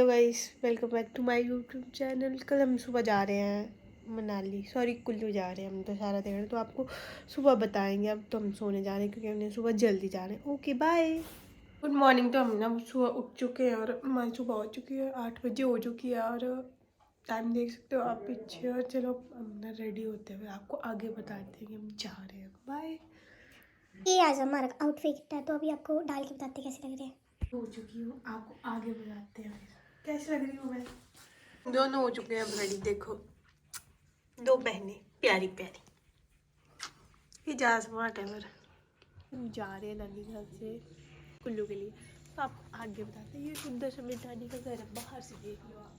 Hello guys, welcome back to my YouTube channel. कल हम सुबह जा रहे हैं मनाली, सॉरी कुल्लू जा रहे हैं हम, तो सारा दिन तो आपको सुबह बताएंगे। अब तो हम सोने जा रहे हैं क्योंकि हमने सुबह जल्दी जा रहे हैं। Okay bye. Good morning. तो हम ना सुबह उठ चुके हैं और हमारी सुबह हो चुकी है, 8 बजे हो चुकी है और टाइम देख सकते हो आप पीछे। और चलो हम ना रेडी होते हुए आपको आगे बताते हैं कि हम जा रहे हैं। बाय। ये आज हमारा आउटफिट है, तो अभी आपको डाल के बताते कैसे लग रहे हैं। हो चुकी हूँ, आपको आगे बताते हैं कैसे लग रही हूँ मैं। दोनों हो चुके हैं अब रेडी। देखो दो बहनें प्यारी प्यारी, ये जा स्मार्ट है। पर हम जा रहे हैं नानी घर से कुल्लू के लिए, तो आपको आगे बताते हैं। ये सुंदर सा मेरी नानी का घर है, बाहर से देख लो आप,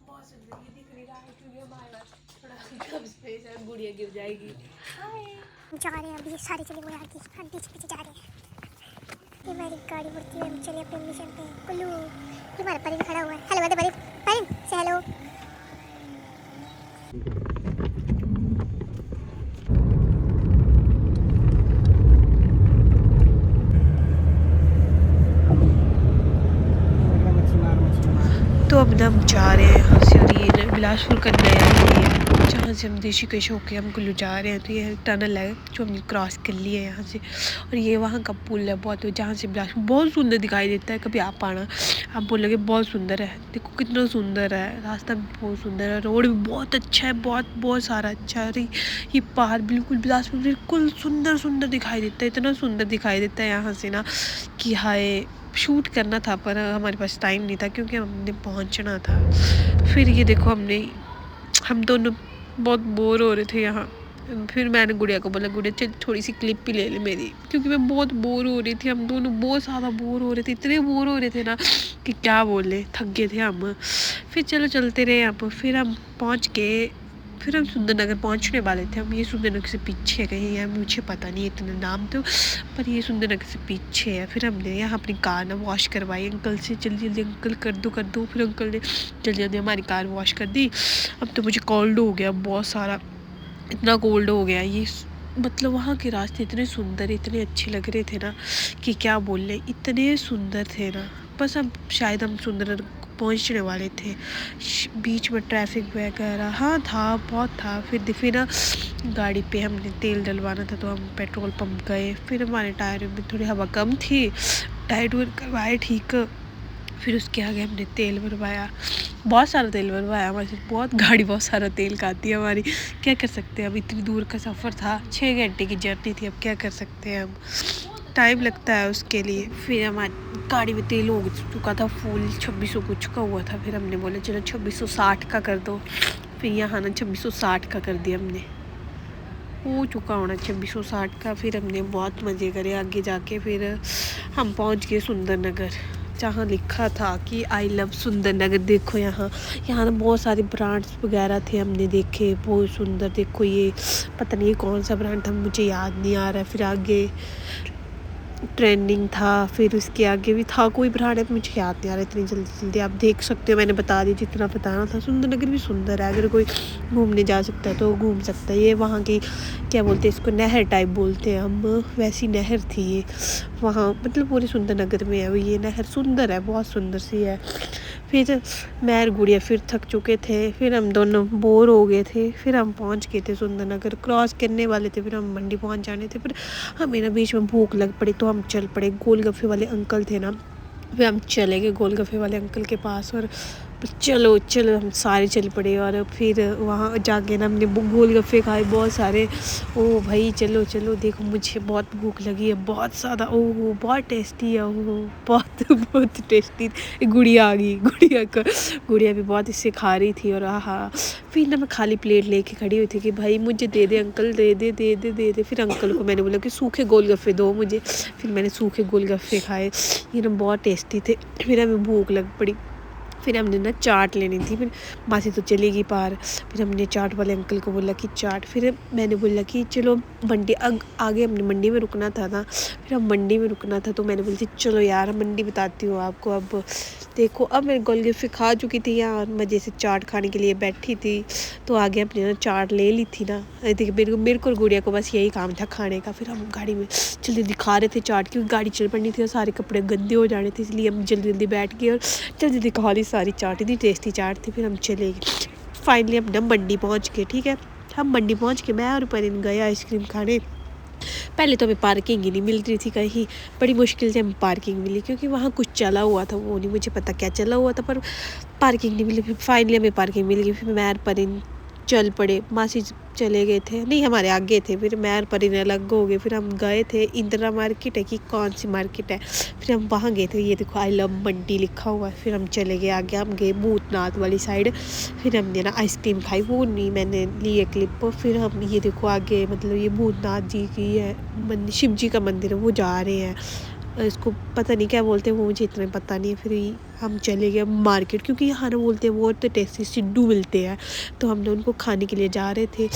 बहुत सुंदर। ये दिख नहीं रहा है क्योंकि हमारे पास थोड़ा कम स्पेस है, गुड़िया गिर जाएगी। हाय। हम जा रहे हैं अभी, सारे चले गए आगे, हम पीछे पीछे जा रहे हैं। ये हमारी गाड़ी बढ़ती है, हम चले अपने मिशन पे कुल्लू। ये हमारा परिन खड़ा हुआ है। हेलो बड़े परिन से हेलो। तो अब ना हम जा रहे हैं यहाँ से, और ये बिलासपुर का नया एरिया है जहाँ से हम ऋषिकेश होके हम कुल्लू जा रहे हैं। तो ये टनल है जो हमने क्रॉस कर लिया है यहाँ से, और ये वहाँ का पुल है बहुत, जहाँ से बिलासपुर बहुत सुंदर दिखाई देता है। कभी आप आना, आप बोलोगे बहुत सुंदर है। देखो कितना सुंदर है, रास्ता भी बहुत सुंदर है, रोड भी बहुत अच्छा है, बहुत बहुत सारा अच्छा है। अरे ये पहाड़ बिल्कुल बिलासपुर बिल्कुल सुंदर सुंदर दिखाई देता है, इतना सुंदर दिखाई देता है यहाँ से ना कि हाय। शूट करना था पर हमारे पास टाइम नहीं था क्योंकि हमने पहुंचना था। फिर ये देखो हम दोनों बहुत बोर हो रहे थे यहाँ। फिर मैंने गुड़िया को बोला, गुड़िया चल थोड़ी सी क्लिप भी ले ले मेरी, क्योंकि मैं बहुत बोर हो रही थी। हम दोनों बहुत ज़्यादा बोर हो रहे थे, इतने बोर हो रहे थे ना कि क्या बोले, थक गए थे हम। फिर चलो चलते रहे हम। फिर हम पहुँच गए, फिर हम सुंदरनगर पहुंचने वाले थे। हम ये सुंदरनगर से पीछे कहीं है, मुझे पता नहीं इतना नाम तो, पर ये सुंदरनगर से पीछे है। फिर हमने यहाँ अपनी कार ना वॉश करवाई अंकल से, जल्दी जल्दी अंकल कर दो। फिर अंकल ने जल्दी जल्दी हमारी कार वॉश कर दी। अब तो मुझे कोल्ड हो गया बहुत सारा, इतना कोल्ड हो गया ये। मतलब वहाँ के रास्ते इतने सुंदर, इतने अच्छे लग रहे थे ना कि क्या बोल रहे, इतने सुंदर थे ना। बस अब शायद हम सुंदर पहुँचने वाले थे, बीच में ट्रैफिक वगैरह हाँ था, बहुत था। फिर ना गाड़ी पे हमने तेल डलवाना था, तो हम पेट्रोल पंप गए। फिर हमारे टायर में थोड़ी हवा कम थी, टायर टूर करवाए ठीक। फिर उसके आगे हमने तेल भरवाया, बहुत सारा तेल भरवाया। हमारे बहुत गाड़ी बहुत सारा तेल खाती है हमारी, क्या कर सकते हैं। अब इतनी दूर का सफ़र था, 6 घंटे की जर्नी थी, अब क्या कर सकते हैं हम, टाइम लगता है उसके लिए। फिर हमारी गाड़ी में तेल हो चुका था फुल, 2600 कुछ का हुआ था। फिर हमने बोला चलो 2660 का कर दो। फिर यहाँ ना 2660 का कर दिया हमने, हो चुका होना 2660 का। फिर हमने बहुत मज़े करे आगे जाके। फिर हम पहुँच गए सुंदरनगर, जहाँ लिखा था कि आई लव सुंदरनगर। देखो यहाँ ना बहुत सारे ब्रांड्स वगैरह थे, हमने देखे बहुत सुंदर। देखो ये पता नहीं कौन सा ब्रांड था, मुझे याद नहीं आ रहा है। फिर आगे ट्रेंडिंग था, फिर उसके आगे भी था कोई ब्रांड है, मुझे याद नहीं आ रहा इतनी जल्दी जल्दी। आप देख सकते हो, मैंने बता दी जितना बताना था। सुंदरनगर भी सुंदर है, अगर कोई घूमने जा सकता है तो घूम सकता है। ये वहाँ की क्या बोलते हैं इसको, नहर टाइप बोलते हैं हम, वैसी नहर थी ये वहाँ, मतलब पूरे सुंदरनगर में है ये नहर। सुंदर है, बहुत सुंदर सी है। फिर मैं और गुड़िया फिर थक चुके थे, फिर हम दोनों बोर हो गए थे। फिर हम पहुंच गए थे सुंदरनगर, क्रॉस करने वाले थे, फिर हम मंडी पहुंच जाने थे। फिर हमें ना बीच में भूख लग पड़ी, तो हम चल पड़े। गोलगप्पे वाले अंकल थे ना, फिर हम चले गए गोलगप्पे वाले अंकल के पास, और चलो चलो हम सारे चल पड़े। और फिर वहाँ जाके ना हमने गोलगप्पे खाए बहुत सारे। ओ भाई चलो चलो, देखो मुझे बहुत भूख लगी है, बहुत ज़्यादा। ओह बहुत टेस्टी है, ओह बहुत बहुत टेस्टी। गुड़िया आ गई, गुड़िया भी बहुत इससे खा रही थी। और हाँ, फिर ना मैं खाली प्लेट लेके खड़ी हुई थी कि भाई मुझे दे दे अंकल, दे दे दे दे दे दे। फिर अंकल को मैंने बोला कि सूखे गोलगप्पे दो मुझे। फिर मैंने सूखे गोलगप्पे खाए, ये ना बहुत टेस्टी थे। फिर हमें भूख लग पड़ी, फिर हमने ना चाट लेनी थी। फिर मासी तो चली गई पार, फिर हमने चाट वाले अंकल को बोला कि चाट। फिर मैंने बोला कि चलो मंडी आगे हमने मंडी में रुकना था ना, फिर हम मंडी में रुकना था। तो मैंने बोली थी चलो यार मंडी बताती हूँ आपको। अब देखो अब मैं गोलगप्पे खा चुकी थी यहाँ और मज़े से चाट खाने के लिए बैठी थी, तो आगे अपने ना चाट ले ली थी ना। देखिए मेरे को और गुड़िया को बस यही काम था खाने का। फिर हम गाड़ी में जल्दी दिखा रहे थे चाट, क्योंकि गाड़ी चल पड़नी थी और सारे कपड़े गंदे हो जाने थे, इसलिए हम जल्दी जल्दी बैठ गए और जल्दी जल्दी खा ली सारी चाट। इतनी टेस्टी चाट थी। फिर हम चले गए, फाइनली हम ना मंडी पहुँच गए। ठीक है, हम मंडी पहुँच के मैं और परिन गए आइसक्रीम खाने। पहले तो हमें पार्किंग ही नहीं मिल रही थी कहीं, बड़ी मुश्किल से हमें पार्किंग मिली, क्योंकि वहाँ कुछ चला हुआ था, वो नहीं मुझे पता क्या चला हुआ था, पर पार्किंग नहीं मिली। फिर फाइनली हमें पार्किंग मिल गई। फिर मैं और परिन चल पड़े, मासी चले गए थे, नहीं हमारे आगे थे। फिर मैं और परिन अलग हो गए। फिर हम गए थे इंदिरा मार्केट है कि कौन सी मार्केट है, फिर हम वहाँ गए थे। ये देखो आई लव मंडी लिखा हुआ है। फिर हम चले गए आगे, हम गए भूतनाथ वाली साइड। फिर हमने ना आइसक्रीम खाई, वो नहीं मैंने ली है क्लिप। फिर हम ये देखो आगे, मतलब ये भूतनाथ जी की है, शिव जी का मंदिर है, वो जा रहे हैं। इसको पता नहीं क्या बोलते हैं, वो मुझे इतना पता नहीं है। फिर हम चले गए मार्केट, क्योंकि यहाँ ना बोलते हैं बहुत टेस्टी सिड्डू मिलते हैं, तो हमने उनको खाने के लिए जा रहे थे।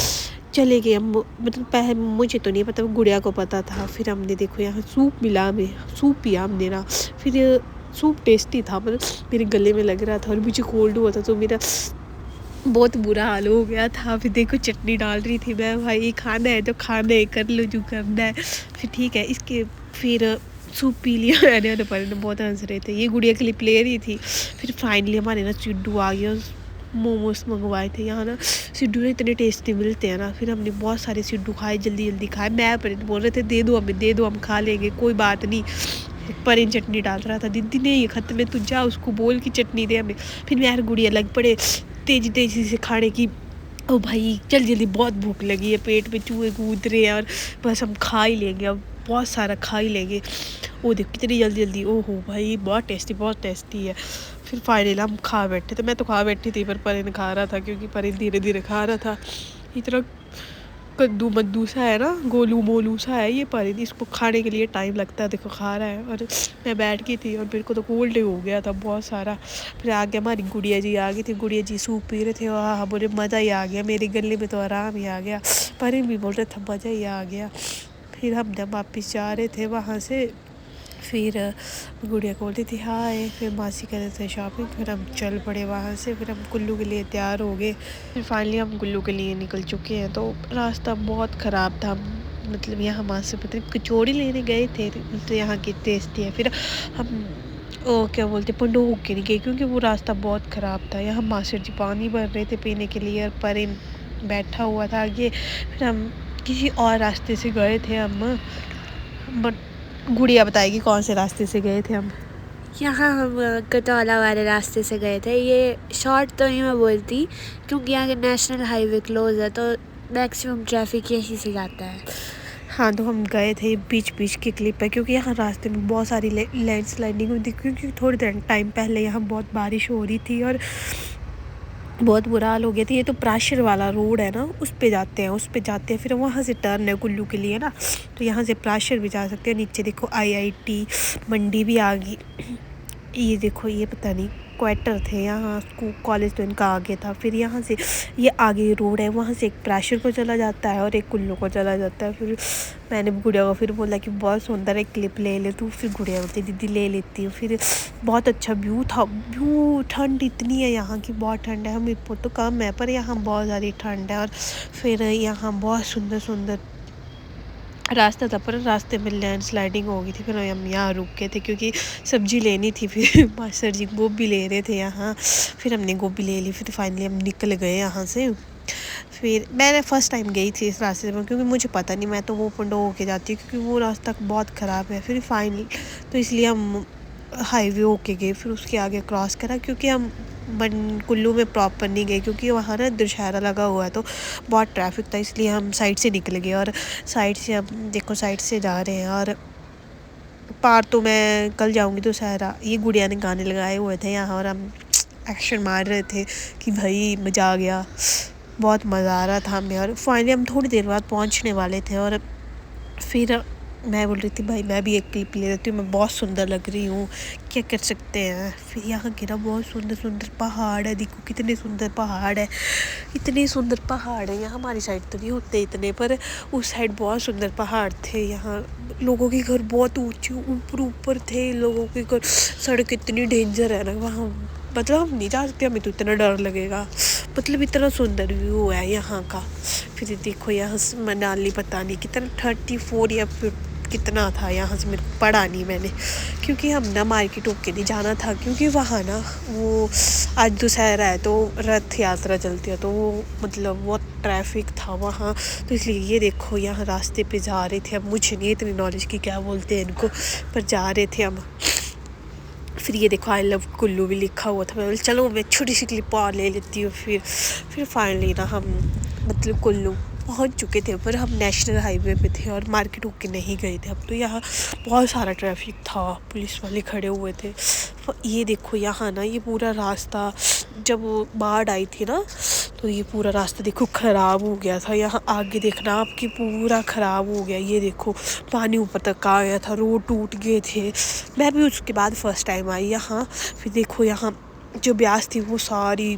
चले गए हम, मतलब पहले मुझे तो नहीं पता, गुड़िया को पता था। फिर हमने देखो यहाँ सूप मिला, हमें सूप पिया हमने ना। फिर सूप टेस्टी था, मतलब मेरे गले में लग रहा था और मुझे कोल्ड हुआ था, तो मेरा बहुत बुरा हाल हो गया था। फिर देखो चटनी डाल रही थी मैं, भाई खाना है तो खाना है, कर लो जो करना है। फिर ठीक है, इसके फिर सूप पी लिया मैंने और पर बहुत हंस रहे थे, ये गुड़िया क्लिप ले रही थी। फिर फाइनली हमारे ना सिड्डू आ गया, मोमोज मंगवाए थे यहाँ ना। सिड्डू ने इतने टेस्टी मिलते हैं ना। फिर हमने बहुत सारे सिड्डू खाए, जल्दी जल्दी खाए। मैं पर बोल रहे थे दे दो हमें, दे दो हम खा लेंगे, कोई बात नहीं। परिन चटनी डाल रहा था, दीदी ने ये ख़त्म है, तू जा उसको बोल की चटनी दे हमें। फिर मैं यार गुड़िया लग पड़े तेज़ी तेज़ी से खाने की। ओ भाई जल्दी जल्दी, बहुत भूख लगी है, पेट में चूहे कूद रहे हैं और बस हम खा ही लेंगे, अब बहुत सारा खा ही लेंगे। वो देख कितनी जल्दी जल्दी, ओहो भाई बहुत टेस्टी है। फिर फाइनली हम खा बैठे, तो मैं तो खा बैठी थी पर परिन खा रहा था, क्योंकि परिन धीरे धीरे खा रहा था। इतना कद्दू मद्दू सा है ना, गोलू मोलू सा है ये परिन, इसको खाने के लिए टाइम लगता है। देखो खा रहा है और मैं बैठ गई थी और मेरे को तो कोल्ड हो गया था बहुत सारा। फिर आगे हमारी गुड़िया जी आ गई थी, गुड़िया जी सूप पी रहे थे, हाँ बोले मज़ा ही आ गया, मेरे गले में तो आराम ही आ गया। परिन भी बोल रहे थे मज़ा ही आ गया। फिर हम जब वापस जा रहे थे वहाँ से, फिर गुड़िया को बोलती थी हाय, फिर मासी कह रहे थे शॉपिंग। फिर हम चल पड़े वहाँ से, फिर हम कुल्लू के लिए तैयार हो गए। फिर फाइनली हम कुल्लू के लिए निकल चुके हैं। तो रास्ता बहुत ख़राब था, मतलब यहाँ वहाँ से पता नहीं कचौड़ी लेने गए थे, तो यहाँ की टेस्टी है। फिर हम ओ क्या बोलते पंडोह के नहीं गए, क्योंकि वो रास्ता बहुत ख़राब था। यहाँ मास्टर जी पानी भर रहे थे पीने के लिए और परिन बैठा हुआ था आगे। फिर हम किसी और रास्ते से गए थे हम, बट गुड़िया बताएगी कौन से रास्ते से गए थे हम। यहाँ हम कटौला वाले रास्ते से गए थे। ये शॉर्ट तो नहीं मैं बोलती, क्योंकि यहाँ के नेशनल हाईवे क्लोज है, तो मैक्सिमम ट्रैफिक यहीं से जाता है। हाँ, तो हम गए थे बीच बीच के क्लिप है, क्योंकि यहाँ रास्ते में बहुत सारी लैंडस्लाइडिंग हुई थी, क्योंकि थोड़ी देर टाइम पहले यहाँ बहुत बारिश हो रही थी और बहुत बुरा हाल हो गया था। ये तो प्राशर वाला रोड है ना, उस पे जाते हैं, फिर वहाँ से टर्न है कुल्लू के लिए ना, तो यहाँ से प्राशर भी जा सकते हैं। नीचे देखो IIT मंडी भी आ गई। ये देखो, ये पता नहीं क्वार्टर थे यहाँ, स्कूल कॉलेज तो इनका आगे था। फिर यहाँ से ये आगे रोड है, वहाँ से एक प्राशर को चला जाता है और एक कुल्लू को चला जाता है। फिर मैंने गुड़िया को फिर बोला कि बहुत सुंदर है, क्लिप ले ले तू। फिर गुड़िया बोलती दीदी ले लेती हूँ। फिर बहुत अच्छा व्यू था, ठंड इतनी है यहाँ की, बहुत ठंड है। हमीरपुर तो कम है पर यहाँ बहुत ज़्यादा ठंड है। और फिर यहाँ बहुत सुंदर सुंदर रास्ता था, पर रास्ते में लैंडस्लाइडिंग हो गई थी। फिर हम यहाँ रुक गए थे, क्योंकि सब्ज़ी लेनी थी। फिर मास्टर जी गोभी ले रहे थे यहाँ, फिर हमने गोभी ले ली। फिर फाइनली हम निकल गए यहाँ से। फिर मैंने फ़र्स्ट टाइम गई थी इस रास्ते में, क्योंकि मुझे पता नहीं, मैं तो वो पंडोह होके जाती हूँ, क्योंकि वो रास्ता बहुत ख़राब है। फिर फाइनली तो इसलिए हम हाईवे होके गए, फिर उसके आगे क्रॉस करा, क्योंकि हम कुल्लू में प्रॉपर नहीं गए, क्योंकि वहाँ ना दशहरा लगा हुआ है, तो बहुत ट्रैफिक था, इसलिए हम साइड से निकल गए। और साइड से हम देखो साइड से जा रहे हैं। और पार तो मैं कल जाऊँगी दशहरा। ये गुड़िया ने गाने लगाए हुए थे यहाँ और हम एक्शन मार रहे थे कि भाई मज़ा आ गया, बहुत मज़ा आ रहा था हमें। और फाइनली हम थोड़ी देर बाद पहुँचने वाले थे और फिर मैं बोल रही थी भाई मैं भी एक क्लिप ले लेती हूँ, मैं बहुत सुंदर लग रही हूँ, क्या कर सकते हैं। फिर यहाँ के ना बहुत सुंदर सुंदर पहाड़ है, देखो कितने सुंदर पहाड़ है, इतने सुंदर पहाड़ है। यहाँ हमारी साइड तो नहीं होते इतने, पर उस साइड बहुत सुंदर पहाड़ थे। यहाँ लोगों के घर बहुत ऊंचे ऊपर ऊपर थे, लोगों के घर। सड़क इतनी डेंजर है ना वहाँ, मतलब हम नहीं जा सकते, हमें तो इतना डर लगेगा, मतलब इतना सुंदर व्यू है यहाँ का। फिर देखो यहाँ मनाली पता नहीं कितना 34 या कितना था यहाँ से, मेरे को पढ़ा नहीं मैंने, क्योंकि हम ना मार्केट होके नहीं जाना था, क्योंकि वहाँ ना वो आज दोपहर है तो रथ यात्रा चलती है, तो वो मतलब बहुत ट्रैफिक था वहाँ, तो इसलिए ये देखो यहाँ रास्ते पे जा रहे थे। अब मुझे नहीं इतनी नॉलेज की क्या बोलते हैं इनको, पर जा रहे थे हम। फिर ये देखो आई लव कुल्लू भी लिखा हुआ था, मैं बोली चलो मैं छोटी सी क्लिप और ले लेती हूँ। फिर फाइनली ना हम मतलब कुल्लू पहुँच चुके थे, पर हम नेशनल हाईवे पे थे और मार्केट होके नहीं गए थे। अब तो यहाँ बहुत सारा ट्रैफिक था, पुलिस वाले खड़े हुए थे। ये देखो यहाँ ना ये पूरा रास्ता, जब बाढ़ आई थी ना तो ये पूरा रास्ता देखो ख़राब हो गया था। यहाँ आगे देखना आपकी पूरा ख़राब हो गया, ये देखो पानी ऊपर तक आ गया था, रोड टूट गए थे। मैं भी उसके बाद फ़र्स्ट टाइम आई यहाँ। फिर देखो यहाँ जो ब्यास थी वो सारी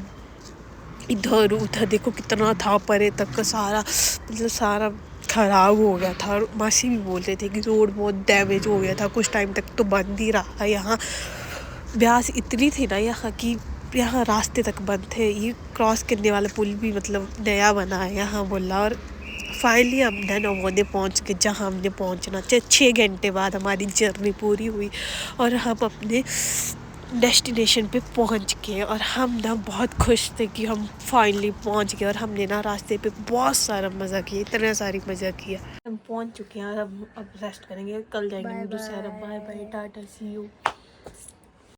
इधर उधर देखो कितना था, परे तक का सारा मतलब सारा ख़राब हो गया था। और मासी भी बोल रहे थे कि रोड बहुत डैमेज हो गया था, कुछ टाइम तक तो बंद ही रहा। यहाँ ब्यास इतनी थी ना यहाँ की, यहाँ रास्ते तक बंद थे। ये क्रॉस करने वाला पुल भी मतलब नया बना है यहाँ बोला। और फाइनली हम नवोदय पहुँच गए जहाँ हमने पहुँचना। 6 घंटे बाद हमारी जर्नी पूरी हुई और हम अपने डेस्टिनेशन पे पहुँच गए। और हम ना बहुत खुश थे कि हम फाइनली पहुँच गए। और हमने ना रास्ते पे बहुत सारा मज़ा किया, इतना सारी मज़ा किया। हम पहुँच चुके हैं, अब रेस्ट करेंगे, कल जाएंगे दूसरा। Bye bye, tata, see you.